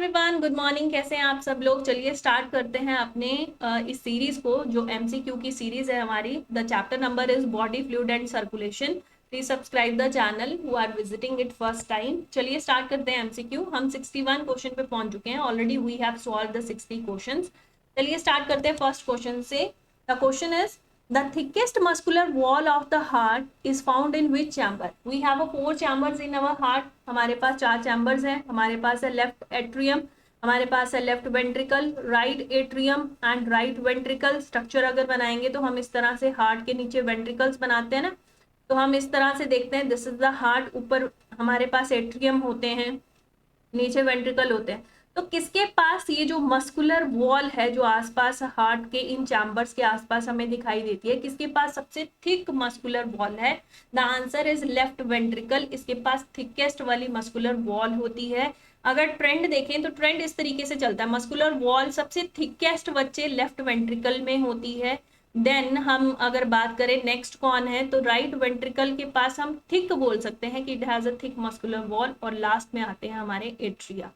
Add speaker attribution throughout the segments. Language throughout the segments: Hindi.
Speaker 1: Everyone, good morning. कैसे हैं आप सब लोग? चलिए स्टार्ट करते हैं अपने इस सीरीज को, जो एमसीक्यू की सीरीज है हमारी। The chapter number is body fluid and circulation. Please subscribe the channel who are visiting it first time. चलिए स्टार्ट करते हैं एमसीक्यू। हम 61 क्वेश्चन पे पहुंच चुके हैं already. We have solved the 60 questions. चलिए स्टार्ट करते हैं फर्स्ट क्वेश्चन से। The question is the thickest muscular wall of the heart is found in which chamber? We have a 4 chambers in our heart. हमारे पास 4 chambers हैं। हमारे पास है लेफ्ट एट्रियम, हमारे पास है left ventricle, right atrium and right ventricle. Structure अगर बनाएंगे तो हम इस तरह से हार्ट के नीचे वेंट्रिकल्स बनाते हैं ना, तो हम इस तरह से देखते हैं। This is the heart. ऊपर हमारे पास एट्रियम होते हैं, नीचे वेंट्रिकल होते हैं। तो किसके पास ये जो मस्कुलर वॉल है, जो आसपास हार्ट के इन चैम्बर्स के आसपास हमें दिखाई देती है, किसके पास सबसे थिक मस्कुलर वॉल है? The answer is left ventricle. इसके पास थिकेस्ट वाली मस्कुलर वॉल होती है। अगर ट्रेंड देखें तो ट्रेंड इस तरीके से चलता है, मस्कुलर वॉल सबसे थिकेस्ट बच्चे लेफ्ट वेंट्रिकल में होती है। देन हम अगर बात करें नेक्स्ट कौन है, तो राइट वेंट्रिकल के पास हम थिक बोल सकते हैं कि it has a thick muscular wall. और लास्ट में आते हैं हमारे एट्रिया।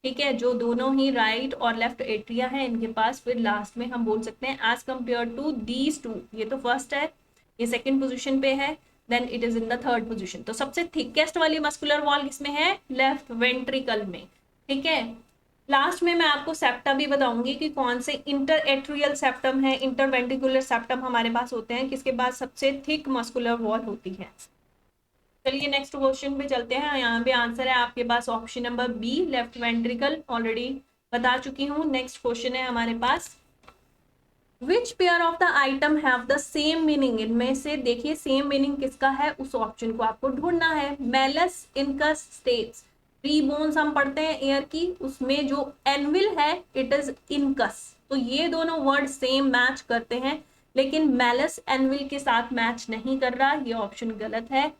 Speaker 1: ठीक है, जो दोनों ही राइट और लेफ्ट एट्रिया है इनके पास फिर लास्ट में हम बोल सकते हैं as compare to these two. ये तो फर्स्ट है, ये सेकंड पोजीशन पे है, then it is in the third position. तो सबसे थिकेस्ट वाली मस्कुलर वॉल किसमें है? लेफ्ट वेंट्रिकल में। ठीक है, लास्ट में मैं आपको सेप्टा भी बताऊंगी कि कौन से इंटर एट्रियल सेप्टम है, इंटर वेंट्रिकुलर सेप्टम हमारे पास होते हैं, किसके पास सबसे थिक मस्कुलर वॉल होती है। चलिए नेक्स्ट क्वेश्चन पे चलते हैं। यहाँ पे आंसर है आपके पास option number B, left ventricle. Already बता चुकी हूँ। नेक्स्ट क्वेश्चन है हमारे पास, which pair of the item have the same meaning? इनमें से देखिए सेम मीनिंग किसका है, उस ऑप्शन को आपको ढूंढना है। Malus incus states, three bones हम पढ़ते हैं एयर की, उसमें जो एनविल है इट इज इनकस। तो ये दोनों वर्ड सेम मैच करते हैं, लेकिन मेलस एनविल के साथ मैच नहीं कर रहा, ये ऑप्शन गलत है।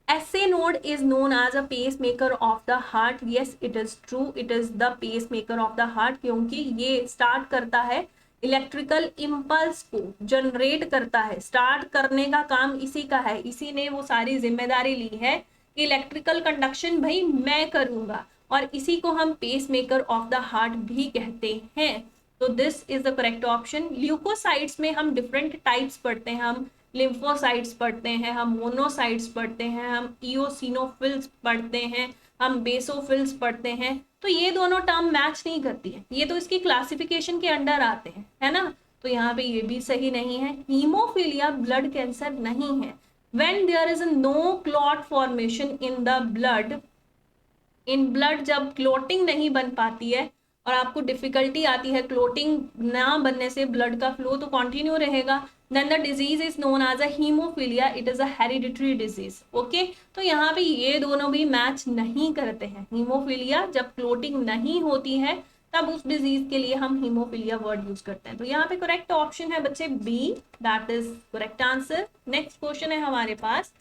Speaker 1: SA node is known as a pacemaker of the heart. Yes, it is true. It is the pacemaker of the heart, क्योंकि ये स्टार्ट करता है इलेक्ट्रिकल इम्पल्स को, जनरेट करता है। स्टार्ट करने का काम इसी का है, इसी ने वो सारी जिम्मेदारी ली है कि इलेक्ट्रिकल कंडक्शन भाई मैं करूंगा, और इसी को हम पेसमेकर ऑफ द हार्ट भी कहते हैं। तो this is the correct option. Leucocytes में हम डिफरेंट टाइप्स पढ़ते हैं। हम लिम्फोसाइट्स पढ़ते हैं, हम मोनोसाइट्स पढ़ते हैं, हम इओसिनोफिल्स पढ़ते हैं, हम बेसोफिल्स पढ़ते हैं। तो ये दोनों टर्म मैच नहीं करती है, ये तो इसकी क्लासिफिकेशन के अंडर आते हैं, है ना। तो यहाँ पे ये भी सही नहीं है। हीमोफीलिया ब्लड कैंसर नहीं है। When there is no clot formation in the blood, in blood जब क्लोटिंग नहीं बन पाती है और आपको डिफिकल्टी आती है, क्लोटिंग ना बनने से ब्लड का फ्लो तो कंटिन्यू रहेगा, then the disease is known as a haemophilia. It is a hereditary disease. Okay, तो यहाँ पे ये दोनों भी मैच नहीं करते हैं। हीमोफीलिया जब क्लोटिंग नहीं होती है तब उस डिजीज के लिए हम हीमोफीलिया वर्ड यूज करते हैं। तो यहाँ पे करेक्ट ऑप्शन है बच्चे B, that is correct answer. Next question है हमारे पास,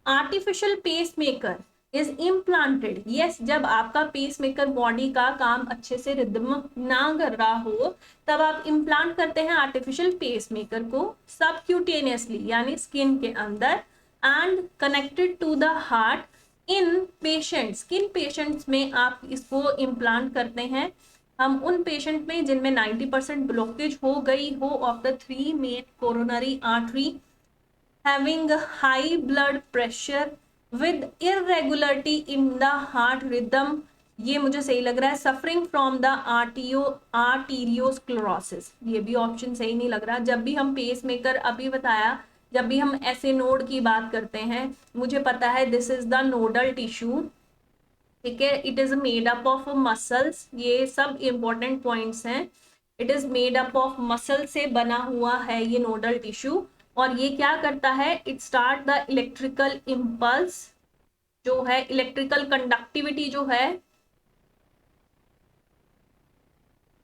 Speaker 1: artificial pacemaker is implanted. Yes, जब आपका पेसमेकर बॉडी का काम अच्छे से रिदम ना कर रहा हो तब आप इम्प्लांट करते हैं आर्टिफिशियल पेसमेकर को सबक्यूटेनियसली, यानी स्किन के अंदर, and connected to the heart in patients. किन पेशेंट्स में आप इसको इम्प्लांट करते हैं? हम उन पेशेंट में जिनमें 90% ब्लॉकेज हो गई हो of the 3 main coronary artery, having high blood pressure with irregularity in the heart rhythm। ये मुझे सही लग रहा है। सफरिंग फ्रॉम द आर्टीरियोस्क्लेरोसिस, ये भी ऑप्शन सही नहीं लग रहा। जब भी हम पेस मेकर, अभी बताया, जब भी हम ऐसे नोड की बात करते हैं, मुझे पता है this is the nodal tissue. ठीक है, it is made up of muscles, ये सब इंपॉर्टेंट पॉइंट्स हैं। It is made up of muscle से बना हुआ है ये नोडल टिश्यू। और ये क्या करता है? It start the electrical impulse, जो है इलेक्ट्रिकल कंडक्टिविटी जो है,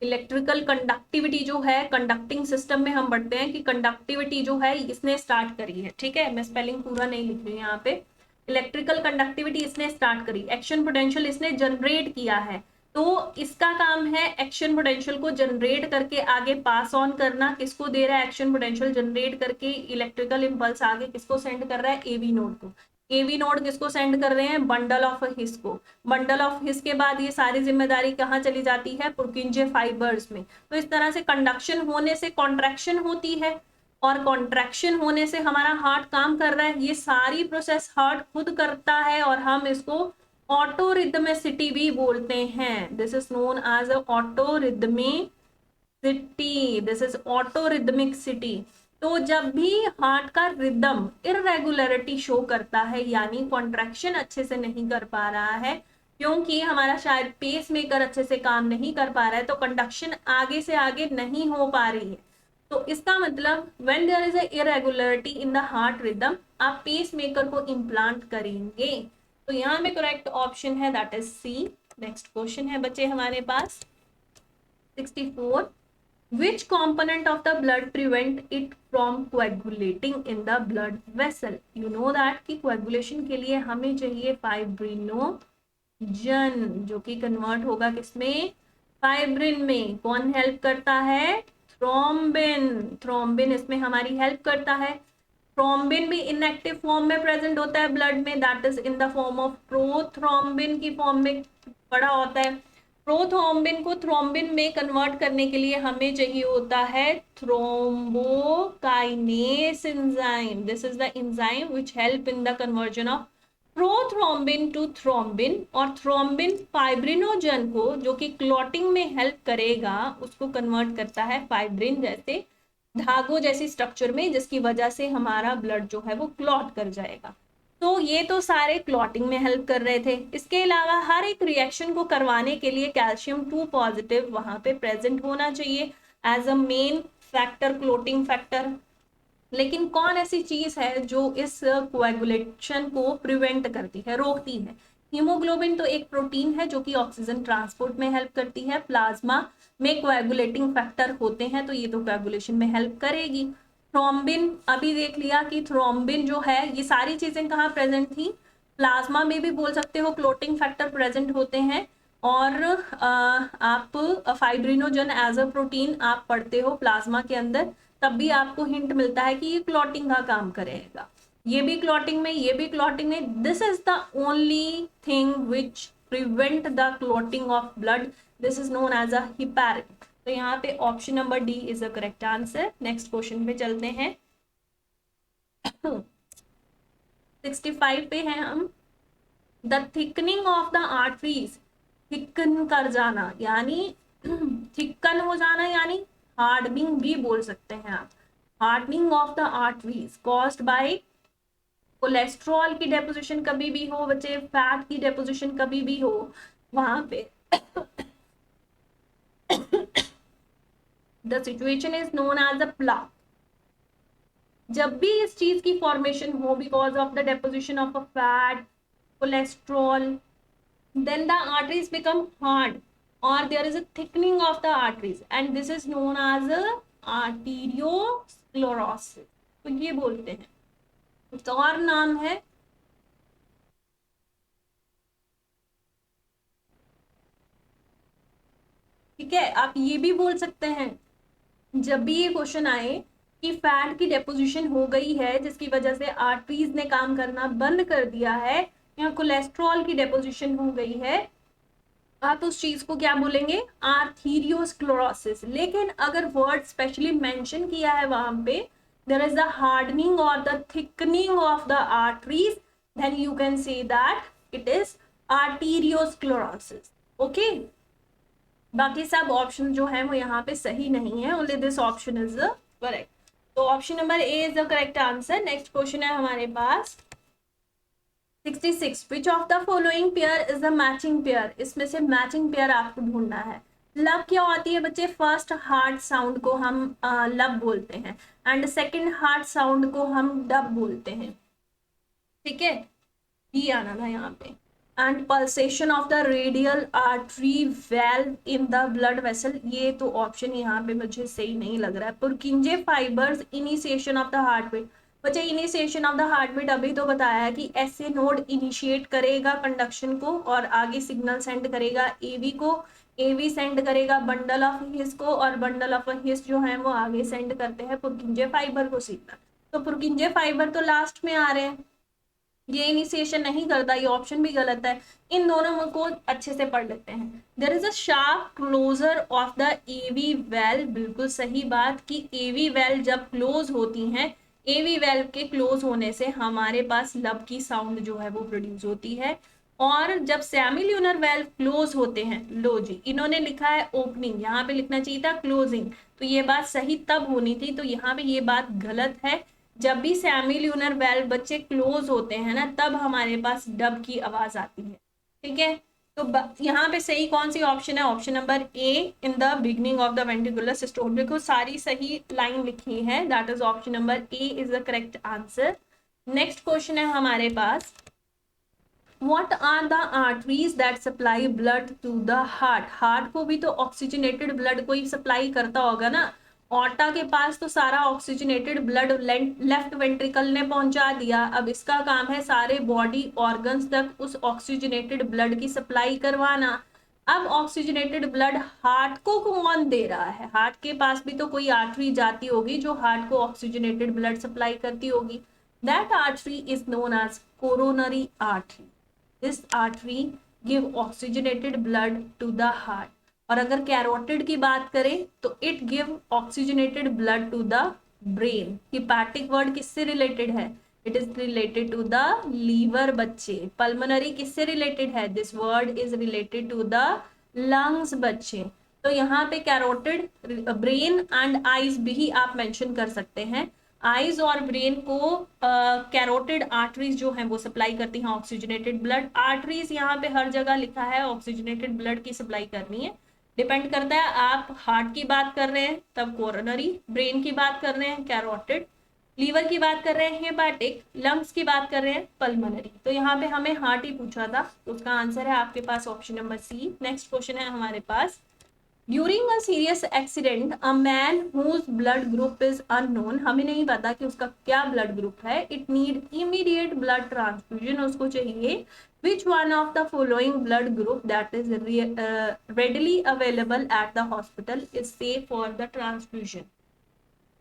Speaker 1: इलेक्ट्रिकल कंडक्टिविटी जो है, कंडक्टिंग सिस्टम में हम पढ़ते हैं कि कंडक्टिविटी जो है इसने स्टार्ट करी है। ठीक है, मैं स्पेलिंग पूरा नहीं लिख रही यहाँ पे। इलेक्ट्रिकल कंडक्टिविटी इसने स्टार्ट करी, एक्शन पोटेंशियल इसने जनरेट किया है। तो इसका काम है एक्शन पोटेंशियल को जनरेट करके आगे पास ऑन करना। किसको दे रहा है एक्शन पोटेंशियल जनरेट करके? इलेक्ट्रिकल इंपल्स आगे किसको सेंड कर रहा है? एवी नोड को। एवी नोड किसको सेंड कर रहे हैं, बंडल ऑफ हिस को। बंडल ऑफ हिस के बाद ये सारी जिम्मेदारी कहाँ चली जाती है, पुरकिंजे फाइबर्स में। तो इस तरह से कंडक्शन होने से कॉन्ट्रैक्शन होती है, और कॉन्ट्रैक्शन होने से हमारा हार्ट काम कर रहा है। ये सारी प्रोसेस हार्ट खुद करता है और हम इसको ऑटोरिदमिसिटी भी बोलते हैं। This is known as a autorhythmicity, this is autorhythmic city. तो जब भी हार्ट का रिदम इरेगुलरिटी शो करता है, यानी कॉन्ट्रैक्शन अच्छे से नहीं कर पा रहा है, क्योंकि हमारा शायद पेस मेकर अच्छे से काम नहीं कर पा रहा है, तो कंडक्शन आगे से आगे नहीं हो पा रही है। तो इसका मतलब when there is a irregularity in the heart rhythm, आप पेस मेकर को इम्प्लांट करेंगे। तो यहाँ में करेक्ट ऑप्शन है that is C. Next question है बच्चे हमारे पास 64, which component of the blood prevent it from coagulating in the blood vessel? You know that कि coagulation के लिए हमें चाहिए फाइब्रिनोजन, जो कि कन्वर्ट होगा किसमें, फाइब्रिन में। कौन हेल्प करता है, थ्रोम्बिन। थ्रोम्बिन इसमें हमारी हेल्प करता है। थ्रोम्बिन भी इनएक्टिव फॉर्म में प्रेजेंट होता है ब्लड में, that is in the form of prothrombin की फॉर्म में पड़ा होता है। प्रोथ्रोम्बिन को थ्रोम्बिन में कन्वर्ट करने के लिए हमें चाहिए होता है thrombokinase enzyme. This is the enzyme which help in the conversion of prothrombin to thrombin. और थ्रोम्बिन फाइब्रिनोजन को, जो कि क्लॉटिंग में हेल्प करेगा, उसको कन्वर्ट करता है फाइब्रिन जैसे धागों जैसी स्ट्रक्चर में, जिसकी वजह से हमारा ब्लड जो है वो क्लॉट कर जाएगा। तो ये तो सारे क्लॉटिंग में हेल्प कर रहे थे। इसके अलावा हर एक रिएक्शन को करवाने के लिए कैल्शियम 2 पॉजिटिव वहां पे प्रेजेंट होना चाहिए as a main factor, clotting factor. लेकिन कौन ऐसी चीज है जो इस कोएगुलेशन को प्रिवेंट करती है, रोकती है? हीमोग्लोबिन तो एक प्रोटीन है जो कि ऑक्सीजन ट्रांसपोर्ट में हेल्प करती है। प्लाज्मा में कोएगुलेटिंग फैक्टर होते हैं, तो ये तो कोएगुलेशन में हेल्प करेगी। थ्रोम्बिन, अभी देख लिया कि थ्रोम्बिन जो है, ये सारी चीजें कहाँ प्रेजेंट थी, प्लाज्मा में भी बोल सकते हो क्लोटिंग फैक्टर प्रेजेंट होते हैं। और आप फाइब्रिनोजन एज अ प्रोटीन आप पढ़ते हो प्लाज्मा के अंदर, तब भी आपको हिंट मिलता है कि ये क्लॉटिंग का काम करेगा। ये भी क्लॉटिंग में, ये भी क्लॉटिंग में। This is the only thing which prevent the clotting of blood, this is known as a heparin. तो यहाँ पे option number D is the correct answer. Next question पे चलते हैं 65 पे हैं हम। The thickening of the arteries, thicken कर जाना यानी थिकन हो जाना, यानी हार्डनिंग भी बोल सकते हैं आप। Hardening of the arteries caused by cholesterol की डेपोजिशन कभी भी हो बच्चे, फैट की डेपोजिशन कभी भी हो, वहां पे the situation is known as a plaque. जब भी इस चीज की फॉर्मेशन हो because of the deposition of a fat, cholesterol, then the arteries become hard or there is a thickening of the arteries and this is known as a arteriosclerosis। तो ये बोलते हैं, तो और नाम है, ठीक है। आप ये भी बोल सकते हैं जब भी ये क्वेश्चन आए कि फैट की डेपोजिशन हो गई है जिसकी वजह से आर्टरीज ने काम करना बंद कर दिया है, या कोलेस्ट्रॉल की डेपोजिशन हो गई है, आप उस चीज को क्या बोलेंगे, आर्थीरियोस्क्लेरोसिस। लेकिन अगर वर्ड स्पेशली मेंशन किया है वहां पे, देयर इज द हार्डनिंग और the thickening of the arteries, then you can say that it is arteriosclerosis. Okay, बाकी सब ऑप्शन जो है वो यहाँ पे सही नहीं है, only this option is the correct. तो option number A is the correct answer. Next question है हमारे पास 66, which of the following pair is the matching pair? इसमें से मैचिंग पेयर आपको ढूंढना है। लब क्या होती है बच्चे, फर्स्ट हार्ट साउंड को हम लब बोलते हैं एंड सेकंड हार्ट साउंड को हम डब बोलते हैं, ठीक है, ये आना था यहाँ पे। And pulsation of the radial artery valve in the blood vessel, ये तो ऑप्शन यहाँ पे मुझे सही नहीं लग रहा है। पुरकिंजे fibres initiation of the heartbeat, बच्चे इनिशिएशन ऑफ द हार्टबीट अभी तो बताया है कि ऐसे नोड इनिशिएट करेगा कंडक्शन को और आगे सिग्नल सेंड करेगा एवी को, एवी सेंड करेगा बंडल ऑफ हिस को, और बंडल ऑफ हिस जो है वो आगे सेंड करते हैं पुरकिंजे फाइबर को सिग्नल। तो पुरकिंजे फाइबर तो लास्ट में आ रहे हैं, ये इनिशिएशन नहीं करता, ये ऑप्शन भी गलत है। इन दोनों को अच्छे से पढ़ लेते हैं। There is a sharp closure of the AV valve, बिल्कुल सही बात कि एवी वेल जब क्लोज होती हैं, एवी वेल के क्लोज होने से हमारे पास लब की साउंड जो है वो प्रोड्यूस होती है। और जब सेमिल्यूनर वेल क्लोज होते हैं, लो जी इन्होंने लिखा है ओपनिंग, यहाँ पे लिखना चाहिए था क्लोजिंग, तो ये बात सही तब होनी थी, तो यहाँ पे ये बात गलत है। जब भी सेमिल्यूनर वेल बच्चे क्लोज होते हैं ना, तब हमारे पास डब की आवाज आती है। ठीक है, तो यहाँ पे सही कौन सी ऑप्शन है? Option number A, in the beginning of the ventricular system. देखो सारी सही लाइन लिखी है, that is option number A is the correct answer. Next question है हमारे पास, What are the arteries that supply blood to the heart? Heart को भी तो ऑक्सीजनेटेड ब्लड को ही सप्लाई करता होगा ना। ऑर्टा के पास तो सारा ऑक्सीजनेटेड ब्लड लेफ्ट वेंट्रिकल ने पहुंचा दिया, अब इसका काम है सारे बॉडी ऑर्गन्स तक उस ऑक्सीजनेटेड ब्लड की सप्लाई करवाना। अब ऑक्सीजनेटेड ब्लड हार्ट को कौन दे रहा है? हार्ट के पास भी तो कोई आर्टरी जाती होगी जो हार्ट को ऑक्सीजनेटेड ब्लड सप्लाई करती होगी। That artery is known as coronary artery. This artery give oxygenated blood to the heart. और अगर कैरोटिड की बात करें तो it give oxygenated blood to the brain. Hepatic word किससे रिलेटेड है? It is related to the liver बच्चे। पल्मोनरी किससे रिलेटेड है? This word is related to the lungs बच्चे। तो यहाँ पे कैरोटिड, ब्रेन एंड आईज भी आप मेंशन कर सकते हैं। आईज और ब्रेन को कैरोटिड आर्टरीज जो हैं वो सप्लाई करती हैं ऑक्सीजनेटेड ब्लड। आर्टरीज यहाँ पे हर जगह लिखा है ऑक्सीजनेटेड ब्लड की सप्लाई करनी है। डिपेंड करता है, आप हार्ट की बात कर रहे हैं तब कोरोनरी, ब्रेन की बात कर रहे हैं कैरोटिड, लीवर की बात कर रहे हैं हेपाटिक, लंग्स की बात कर रहे हैं पल्मोनरी। तो यहाँ पे हमें हार्ट ही पूछा था, तो उसका आंसर है आपके पास option number C. Next question है हमारे पास, during a serious accident a man whose blood group is unknown, हमें नहीं पता कि उसका क्या ब्लड ग्रुप है, it need immediate blood transfusion, उसको चाहिए which one of the following blood group that is readily available at the hospital is safe for the transfusion.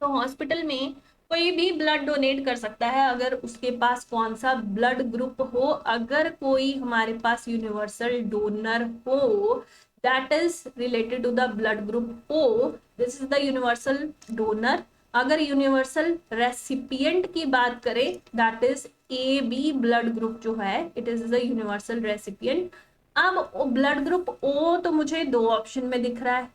Speaker 1: तो हॉस्पिटल में कोई भी ब्लड डोनेट कर सकता है अगर उसके पास कौन सा ब्लड ग्रुप हो। अगर कोई हमारे पास यूनिवर्सल डोनर हो that is related to the blood group O, this is the universal donor। अगर यूनिवर्सल रेसिपिएंट की बात करें that is A B blood group जो है, it is the universal recipient. अब ब्लड ग्रुप ओ तो मुझे दो ऑप्शन में दिख रहा है,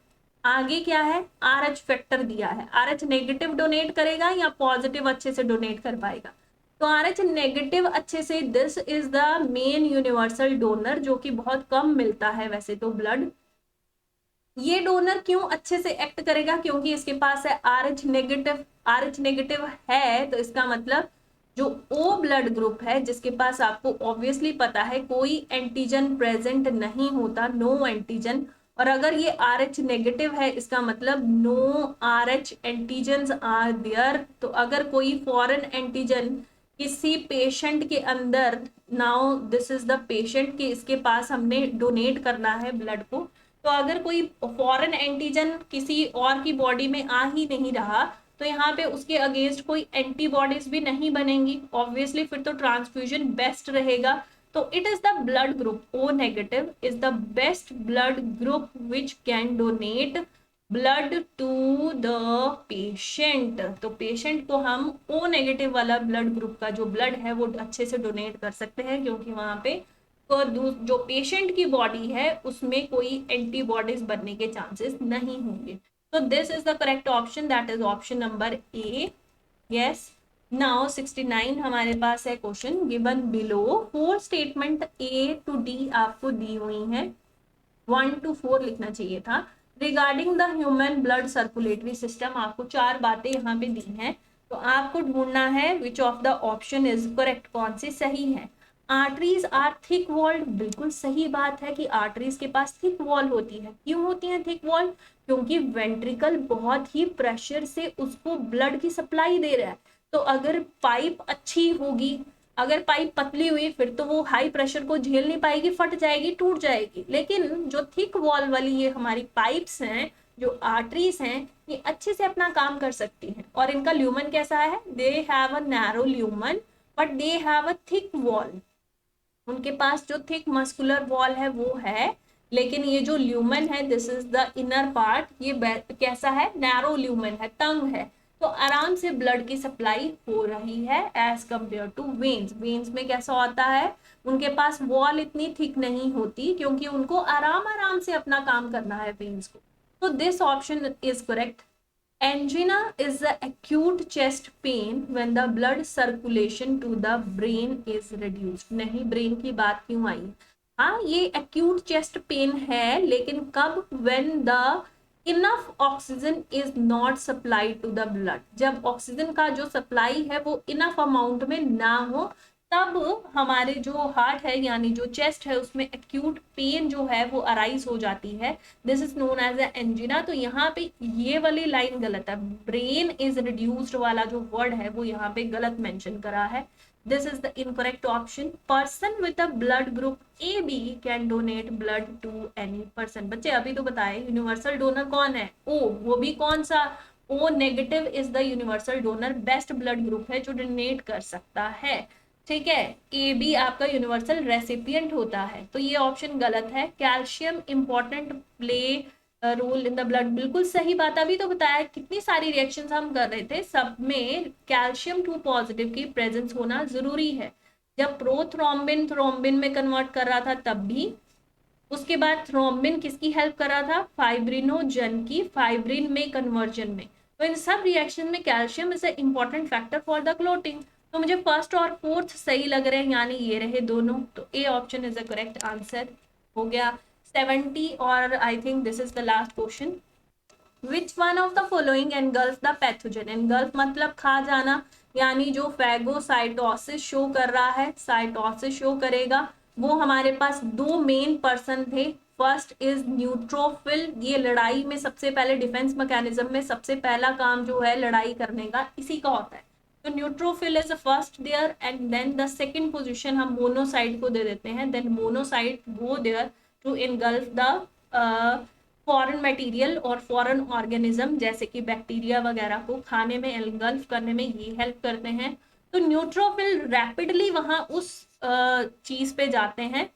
Speaker 1: आगे क्या है? आर एच फैक्टर दिया है, आर एच नेगेटिव डोनेट करेगा या पॉजिटिव अच्छे से डोनेट कर पाएगा? तो आर एच नेगेटिव अच्छे से, this is the main universal donor जो कि बहुत कम मिलता है वैसे तो ब्लड। ये डोनर क्यों अच्छे से एक्ट करेगा? क्योंकि इसके पास है R H negative. R H negative है तो इसका मतलब जो ओ ब्लड ग्रुप है जिसके पास आपको ऑब्वियसली पता है कोई एंटीजन प्रेजेंट नहीं होता, नो एंटीजन, और अगर ये आर एच नेगेटिव है इसका मतलब no R H antigen are there. तो अगर कोई फॉरेन एंटीजन किसी पेशेंट के अंदर, now this is the patient कि इसके पास हमने डोनेट करना है ब्लड को, तो अगर कोई फॉरेन एंटीजन किसी और की बॉडी में आ ही नहीं रहा तो यहाँ पे उसके अगेंस्ट कोई एंटीबॉडीज भी नहीं बनेंगी ऑब्वियसली, फिर तो ट्रांसफ्यूजन बेस्ट रहेगा। तो it is the blood group O negative is the best blood group which can donate blood to the patient. तो पेशेंट को हम ओ नेगेटिव वाला ब्लड ग्रुप का जो ब्लड है वो अच्छे से डोनेट कर सकते हैं क्योंकि वहां पे जो पेशेंट की बॉडी है उसमें कोई एंटीबॉडीज बनने के चांसेस नहीं होंगे। तो this is the correct option, that is option number A. Yes, now 69 हमारे पास है question, given below four statement A to D आपको दी हुई है, 1 to 4 लिखना चाहिए था। Regarding the human blood circulatory system आपको चार बातें यहाँ पे दी हैं, तो आपको ढूंढना है विच of the option is correct, कौन सी सही है। आर्टरीज आर थिक वॉल्ड, बिल्कुल सही बात है कि आर्टरीज के पास थिक वॉल होती है। क्यों होती है थिक वॉल? क्योंकि वेंट्रिकल बहुत ही प्रेशर से उसको ब्लड की सप्लाई दे रहा है। तो अगर पाइप अच्छी होगी, अगर पाइप पतली हुई फिर तो वो हाई प्रेशर को झेल नहीं पाएगी, फट जाएगी, टूट जाएगी। लेकिन जो थिक वॉल वाली ये हमारी पाइप्स हैं, जो आर्टरीज हैं, ये अच्छे से अपना काम कर सकती हैं। और इनका ल्यूमन कैसा है? They have a narrow lumen but they have a thick wall, उनके पास जो थिक मस्कुलर वॉल है वो है, लेकिन ये जो ल्यूमेन है, this is the inner part, ये कैसा है, नैरो ल्यूमेन है, तंग है, तो आराम से ब्लड की सप्लाई हो रही है as compare to veins. Veins में कैसा होता है, उनके पास वॉल इतनी थिक नहीं होती, क्योंकि उनको आराम आराम से अपना काम करना है वेन्स को। तो this option is correct. Angina is the acute chest pain when the blood circulation to the brain is reduced। नहीं, ब्रेन की बात क्यों आई? हाँ, ये acute chest pain है, लेकिन कब? when the enough oxygen is not supplied to the blood, जब ऑक्सीजन का जो सप्लाई है वो इनफ अमाउंट में ना हो, तब हमारे जो हार्ट है यानी जो चेस्ट है उसमें एक्यूट पेन जो है वो अराइज हो जाती है। This is known as angina. तो यहाँ पे ये वाली लाइन गलत है, ब्रेन इज रिड्यूस्ड वाला जो वर्ड है वो यहाँ पे गलत मेंशन करा है। This is the incorrect option. Person with a blood group A B can donate blood to any person. बच्चे अभी तो बताए यूनिवर्सल डोनर कौन है, ओ, वो भी कौन सा, O negative is the universal donor, best blood group है जो डोनेट कर सकता है। ठीक है, ए बी आपका यूनिवर्सल रेसिपिएंट होता है, तो ये ऑप्शन गलत है। Calcium important play role in the blood, बिल्कुल सही बात। अभी तो बताया कितनी सारी रिएक्शंस हम कर रहे थे, सब में कैल्शियम 2 पॉजिटिव की प्रेजेंस होना जरूरी है। जब प्रोथ्रोम्बिन थ्रोम्बिन में कन्वर्ट कर रहा था तब भी, उसके बाद थ्रोम्बिन किसकी हेल्प कर रहा था, फाइब्रिनोजन की, फाइब्रिन में कन्वर्जन में। तो इन सब रिएक्शन में calcium is a important factor for the clotting. तो मुझे फर्स्ट और फोर्थ सही लग रहे हैं, यानी ये रहे दोनों, तो A option is the correct answer. हो गया 70। और I think this is the last question. Which one of the following engulf the pathogen? Engulf मतलब खा जाना, यानी जो फैगोसाइटोसिस शो कर रहा है, साइटोसिस शो करेगा, वो हमारे पास दो मेन पर्सन थे। फर्स्ट इज न्यूट्रोफिल, ये लड़ाई में सबसे पहले, डिफेंस मैकेनिज्म में सबसे पहला काम जो है लड़ाई करने का इसी का होता है, तो neutrophil is first there. And then the second position हम मोनोसाइट को दे देते हैं, then monocyte go there to engulf the foreign material और फॉरेन ऑर्गेनिज्म, जैसे कि बैक्टीरिया वगैरह को खाने में, एनगल्फ करने में ये हेल्प करते हैं। तो न्यूट्रोफिल रैपिडली वहां उस चीज पे जाते हैं,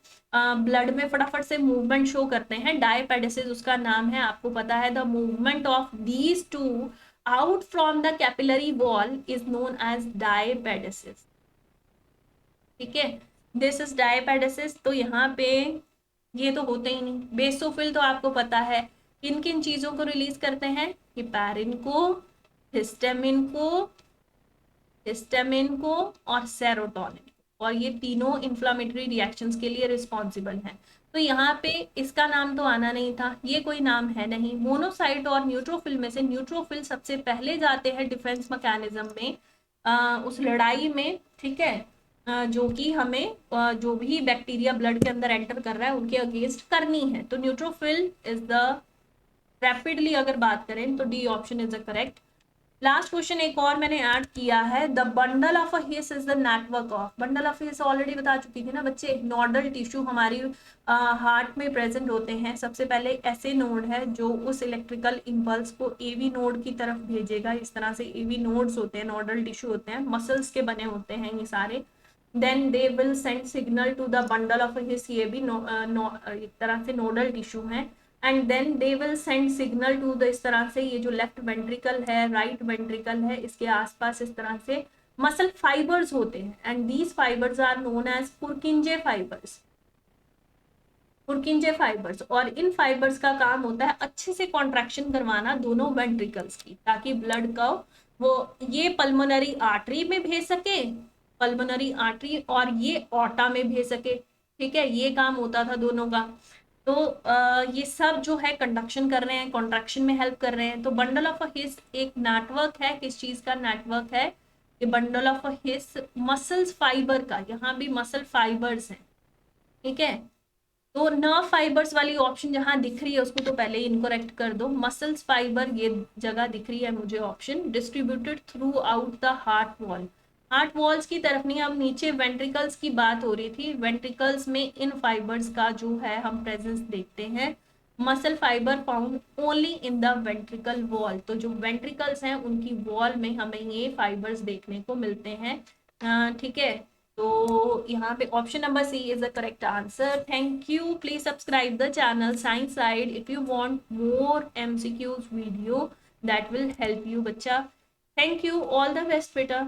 Speaker 1: ब्लड में फटाफट से मूवमेंट शो करते हैं। डायपेडेसिस उसका नाम है, आपको पता है। The movement of these two out from the capillary wall is known as diapedesis. ठीक है, दिस इज डायपेडेसिस। तो यहाँ पे ये तो होते ही नहीं। बेसोफिल तो आपको पता है किन किन चीजों को रिलीज करते हैं, हिपैरिन को, हिस्टामिन को, हिस्टामिन को और सेरोटोनिन, और ये तीनों इंफ्लामेटरी रिएक्शंस के लिए रिस्पॉन्सिबल हैं। तो यहाँ पे इसका नाम तो आना नहीं था, ये कोई नाम है नहीं। मोनोसाइट और न्यूट्रोफिल में से न्यूट्रोफिल सबसे पहले जाते हैं डिफेंस मैकेनिज्म में, उस लड़ाई में। ठीक है, जो कि हमें जो भी बैक्टीरिया ब्लड के अंदर एंटर कर रहा है उनके अगेंस्ट करनी है। तो न्यूट्रोफिल इज द, रैपिडली अगर बात करें तो D option is the correct. Last question एक और मैंने ऐड किया है, the bundle of a his is the network of. Bundle of his already बता चुकी थी ना बच्चे, नोडल टिश्यू हमारी हार्ट में प्रेजेंट होते हैं। सबसे पहले ऐसे नोड है जो उस इलेक्ट्रिकल इम्पल्स को एवी नोड की तरफ भेजेगा, इस तरह से एवी नोड्स होते हैं, नोडल टिश्यू होते हैं, मसल्स के बने होते हैं ये सारे। Then they will send signal to the bundle of His, ये भी एक तरह से नोडल टिश्यू है। And then they will send signal to the, इस तरह से ये जो लेफ्ट वेंट्रिकल है, राइट वेंट्रिकल है, इसके आसपास इस तरह से मसल फाइबर्स होते हैं, and these fibres are known as Purkinje fibres, Purkinje fibres. और इन फाइबर्स का काम होता है अच्छे से कॉन्ट्रैक्शन करवाना दोनों वेंट्रिकल्स की, ताकि ब्लड का वो ये पल्मोनरी आर्टरी में भेज सके, पल्मोनरी आर्टरी, और ये ऑर्टा में भेज सके। ठीक है, ये काम होता था दोनों का। तो ये सब जो है कंडक्शन कर रहे हैं, कॉन्ट्रैक्शन में हेल्प कर रहे हैं। तो बंडल ऑफ हिस एक नेटवर्क है, किस चीज का नेटवर्क है, ये bundle of his muscles fibre का, यहाँ भी मसल फाइबर्स हैं। ठीक है, तो नर्व फाइबर्स वाली ऑप्शन जहां दिख रही है उसको तो पहले ही इनकरेक्ट कर दो। मसल्स फाइबर ये जगह दिख रही है मुझे option, distributed through out the heart wall. Heart walls की तरफ नहीं, अब नीचे वेंट्रिकल्स की बात हो रही थी। वेंट्रिकल्स में इन फाइबर्स का जो है हम प्रेजेंस देखते हैं। Muscle fibre found only in the ventricle wall, तो जो वेंट्रिकल्स हैं उनकी वॉल में हमें ये फाइबर्स देखने को मिलते हैं। ठीक है, तो यहाँ पे option number C is the correct answer. Thank you, please subscribe the channel science side if you want more MCQs video that will help you बच्चा। Thank you, all the best बेटा।